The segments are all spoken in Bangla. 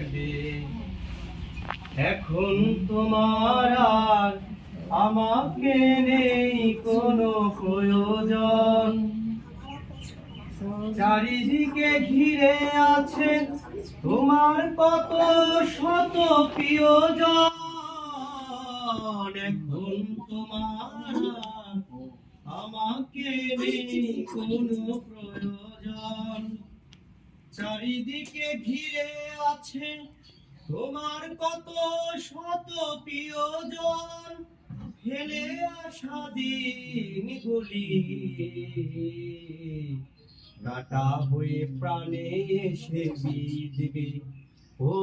থাকবে। এখন তোমার আর আমাকে নেই কোনো প্রয়োজন, চারিদিকে ঘিরে আছে তোমার কত শত প্রিয়জন। এখন তোমার আর আমাকে নেই কোনো প্রয়োজন, চারিদিকে ঘিরে আছে তোমার কত শত প্রিয়জন। ফেলে আসা দিনগুলি কাটা হয়ে প্রাণে এসে বিঁধবে। ও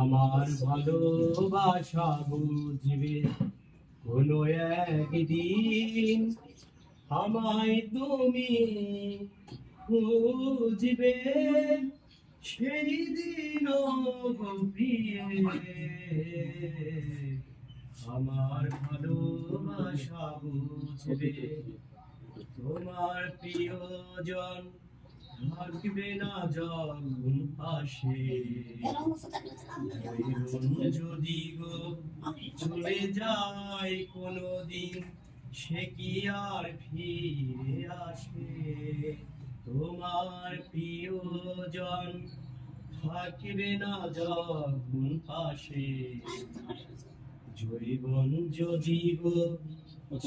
আমার ভালোবাসা বুঝবে, কোনো একদিন আমায় তুমি খুঁজবে। সেই দিন প্রিয়ে আমার ভালোবাসা বুঝবে। তোমার প্রিয়জন থাকবে না যখন পাশে, যদি গো চলে যায় কোনদিন, সে কি আর ফিরে আসে? তোমার প্রিয়জন থাকবে না যখন পাশে, জীবন যদি গো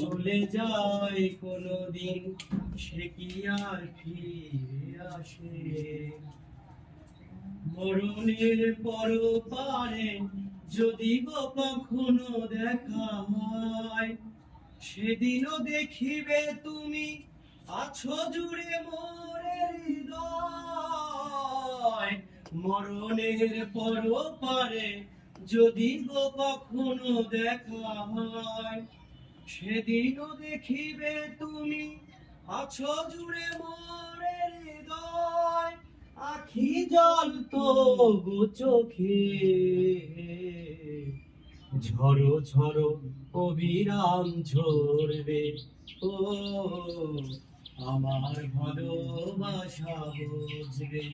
চলে যায় কোনদিন, সে কি আর ফিরে আসে? মরণের পর পারে যদি গো কখনো দেখা হয়, সেদিনও দেখিবে তুমি আছো জুড়ে মোরে হৃদয়। মরণের পর পারে যদি গো কখনো দেখা হয়, সেদিনও দেখিবে তুমি আছো জুড়ে মোরে হৃদয়। আখি জল তবু চোখে ঝরো ঝরো অবিরাম ঝরবে। ও আমার ভালোবাসা বুঝবে।